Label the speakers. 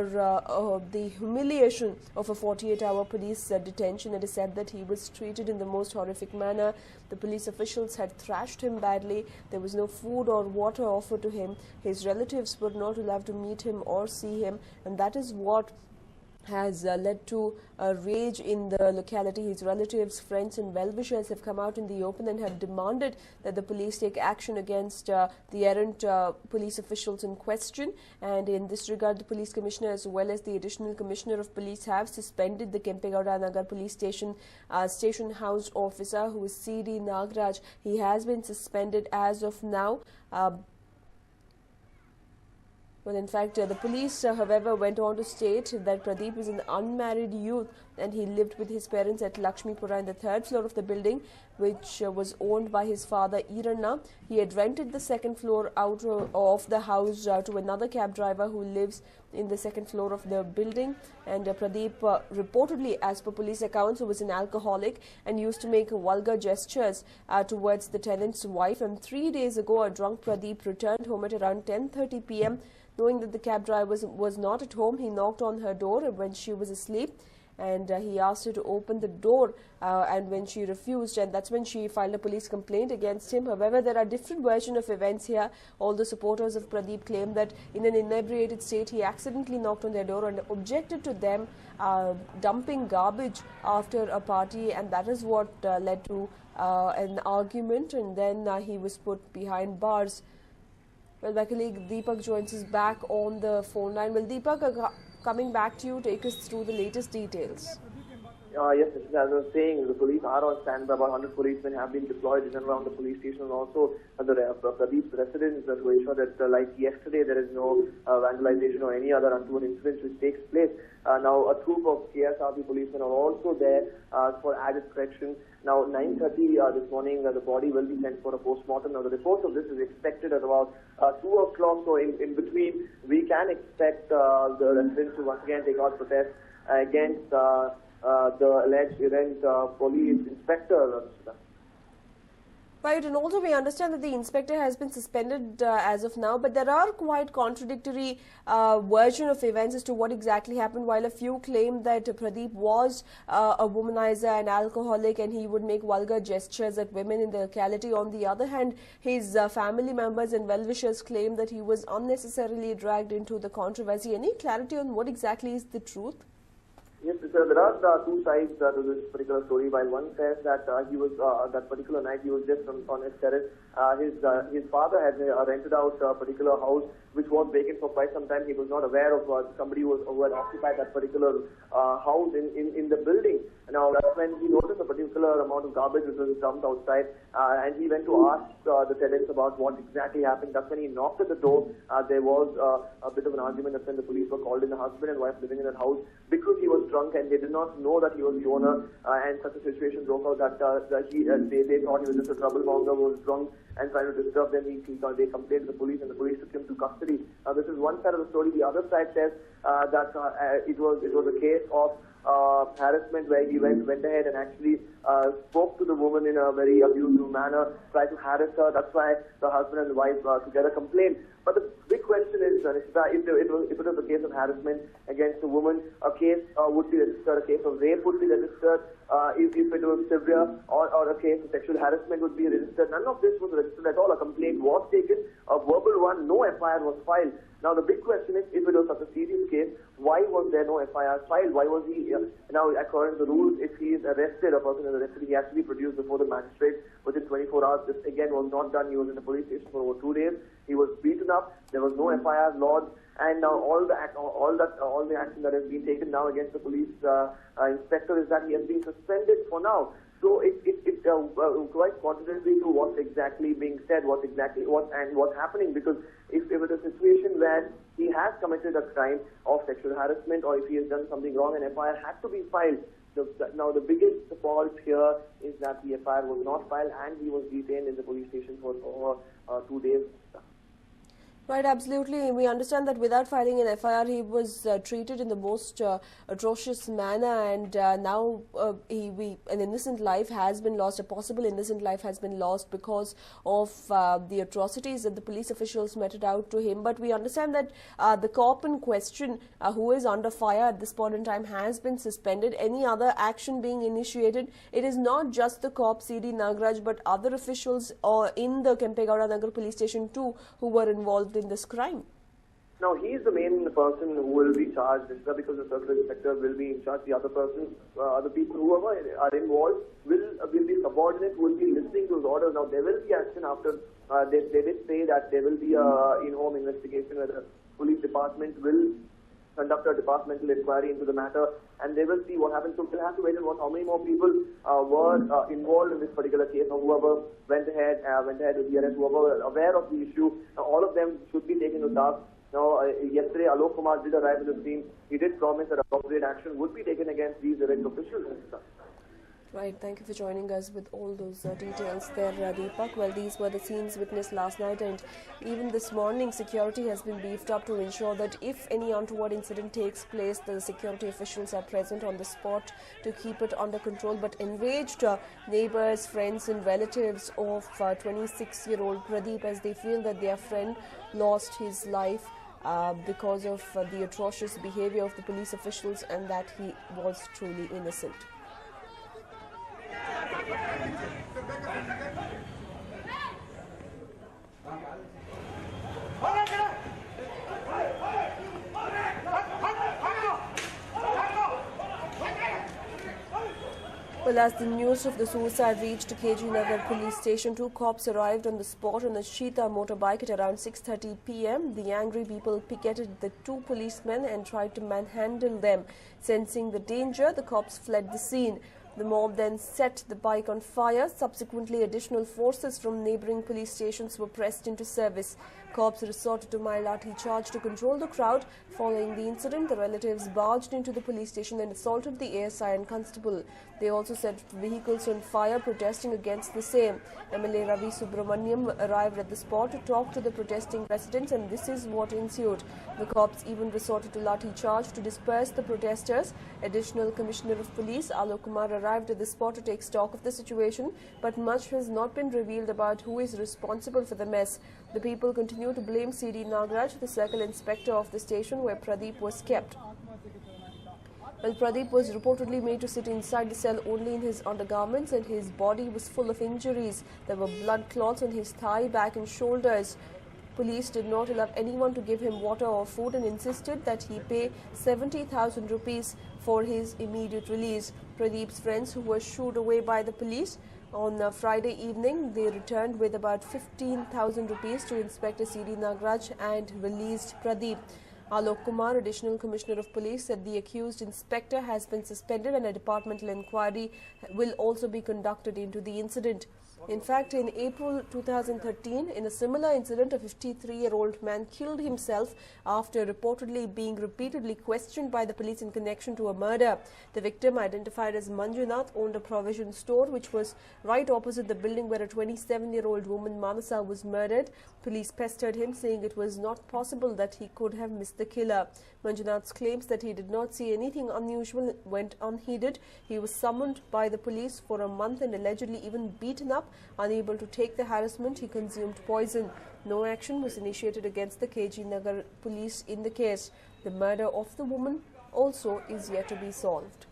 Speaker 1: the humiliation of a 48-hour police detention. It is said that he was treated in the most horrific manner. The police officials had thrashed him badly. There was no food or water offered to him. His relatives were not allowed to meet him or see him, and that is what has led to a rage in the locality. His relatives, friends and well-wishers have come out in the open and have demanded that the police take action against the errant police officials in question. And in this regard, the police commissioner as well as the additional commissioner of police have suspended the Kempegowda Nagar police station station house officer, who is C.D. Nagraj. He has been suspended as of now. Well, in fact, the police, however, went on to state that Pradeep is an unmarried youth and he lived with his parents at Lakshmipura in the third floor of the building, which was owned by his father, Iranna. He had rented the second floor out of the house to another cab driver who lives in the second floor of the building. And Pradeep, reportedly, as per police accounts, was an alcoholic and used to make vulgar gestures towards the tenant's wife. And 3 days ago, a drunk Pradeep returned home at around 10:30 p.m. Knowing that the cab driver was not at home, he knocked on her door when she was asleep, and he asked her to open the door, and when she refused, and that's when she filed a police complaint against him. However, there are different versions of events here. All the supporters of Pradeep claim that in an inebriated state, he accidentally knocked on their door and objected to them dumping garbage after a party, and that is what led to an argument, and then he was put behind bars. Well, my colleague Deepak joins us back on the phone line. Well, Deepak, coming back to you, take us through the latest details.
Speaker 2: Yes, as I was saying, the police are on standby. About 100 policemen have been deployed in and around the police station, and also the Pradeep's residence to ensure that, like yesterday, there is no vandalization or any other untoward incidents which takes place. Now, a troop of KSRP policemen are also there for added protection. Now, 9:30 this morning, the body will be sent for a post-mortem. Now, the report of this is expected at about 2 o'clock. So, in between, we can expect the residents to once again take out protest against the alleged errant police inspector.
Speaker 1: Right, and also we understand that the inspector has been suspended as of now, but there are quite contradictory versions of events as to what exactly happened. While a few claim that Pradeep was a womanizer, an alcoholic, and he would make vulgar gestures at women in the locality. On the other hand, his family members and well-wishers claim that he was unnecessarily dragged into the controversy. Any clarity on what exactly is the truth?
Speaker 2: Yes, sir. There are two sides to this particular story. While one says that he was that particular night he was just on his terrace. His father had rented out a particular house which was vacant for quite some time. He was not aware of somebody who had occupied that particular house in the building. Now that's when he noticed a particular amount of garbage which was dumped outside, and he went to ask the tenants about what exactly happened. That's when he knocked at the door. There was a bit of an argument. That's when the police were called in. The husband and wife living in that house, because he was drunk and they did not know that he was the owner, and such a situation broke out that they thought he was just a troublemaker who was drunk and trying to disturb them. They complained to the police, and the police took him to custody. This is one side of the story. The other side says that it was a case of harassment, where he went ahead and actually spoke to the woman in a very abusive manner, tried to harass her. That's why the husband and the wife together complained. But the big question is, Nishita, if it was a case of harassment against a woman, a case would be registered, a case of rape would be registered. If it was severe, or a case of sexual harassment would be registered. None of this was registered at all. A complaint was taken, a verbal one, no FIR was filed. Now the big question is, if it was such a serious case, why was there no FIR filed? Why was he, now according to the rules, if he is arrested, a person is arrested, he has to be produced before the magistrate within 24 hours. This again was not done. He was in the police station for over 2 days. He was beaten up. There was no FIR lodged. And now all the action that has been taken now against the police inspector is that he has been suspended for now. So it's quite contradictory to what's exactly being said, what's happening. Because if it is a situation where he has committed a crime of sexual harassment, or if he has done something wrong, an FIR had to be filed. Now the biggest fault here is that the FIR was not filed, and he was detained in the police station for 2 days.
Speaker 1: Right, absolutely. We understand that without filing an FIR, he was treated in the most atrocious manner, and now an innocent life has been lost. A possible innocent life has been lost because of the atrocities that the police officials meted out to him. But we understand that the cop in question, who is under fire at this point in time, has been suspended. Any other action being initiated? It is not just the cop, C.D. Nagaraj, but other officials in the Kempegowda Nagar police station too, who were involved in this crime.
Speaker 2: Now, he is the main person who will be charged, because the circle inspector will be in charge. The other persons, the people whoever are involved will be subordinate, will be listening to his orders. Now, there will be action after, they did say that there will be a in-home investigation where the police department will conduct a departmental inquiry into the matter, and they will see what happens. So we'll have to wait and watch how many more people were involved in this particular case. Now, whoever went ahead with the arrest, whoever were aware of the issue, all of them should be taken to task. Now, yesterday, Alok Kumar did arrive at the scene. He did promise that appropriate action would be taken against these erect officials.
Speaker 1: Right, thank you for joining us with all those details there, Deepak. Well, these were the scenes witnessed last night, and even this morning, security has been beefed up to ensure that if any untoward incident takes place, the security officials are present on the spot to keep it under control. But enraged neighbors, friends and relatives of 26-year-old Pradeep, as they feel that their friend lost his life because of the atrocious behavior of the police officials, and that he was truly innocent. Well, as the news of the suicide reached KG Nagar police station, 2 cops arrived on the spot on a Cheetah motorbike at around 6:30 p.m. The angry people picketed the 2 policemen and tried to manhandle them. Sensing the danger, the cops fled the scene. The mob then set the bike on fire. Subsequently, additional forces from neighbouring police stations were pressed into service. Cops resorted to mild lathi charge to control the crowd. Following the incident, the relatives barged into the police station and assaulted the ASI and constable. They also set vehicles on fire, protesting against the same. MLA Ravi Subramaniam arrived at the spot to talk to the protesting residents, and this is what ensued. The cops even resorted to lathi charge to disperse the protesters. Additional Commissioner of Police Alok Kumar arrived at the spot to take stock of the situation, but much has not been revealed about who is responsible for the mess. The people continue to blame C.D. Nagaraj, the circle inspector of the station where Pradeep was kept. Well, Pradeep was reportedly made to sit inside the cell only in his undergarments, and his body was full of injuries. There were blood clots on his thigh, back and shoulders. Police did not allow anyone to give him water or food and insisted that he pay 70,000 rupees for his immediate release. Pradeep's friends, who were shooed away by the police on Friday evening, they returned with about 15,000 rupees to Inspector C.D. Nagaraj and released Pradeep. Alok Kumar, Additional Commissioner of Police, said the accused inspector has been suspended and a departmental inquiry will also be conducted into the incident. In fact, in April 2013, in a similar incident, a 53-year-old man killed himself after reportedly being repeatedly questioned by the police in connection to a murder. The victim, identified as Manjunath, owned a provision store which was right opposite the building where a 27-year-old woman, Manasa, was murdered. Police pestered him, saying it was not possible that he could have missed the killer. Manjunath's claims that he did not see anything unusual went unheeded. He was summoned by the police for a month and allegedly even beaten up. Unable to take the harassment, he consumed poison. No action was initiated against the KG Nagar police in the case. The murder of the woman also is yet to be solved.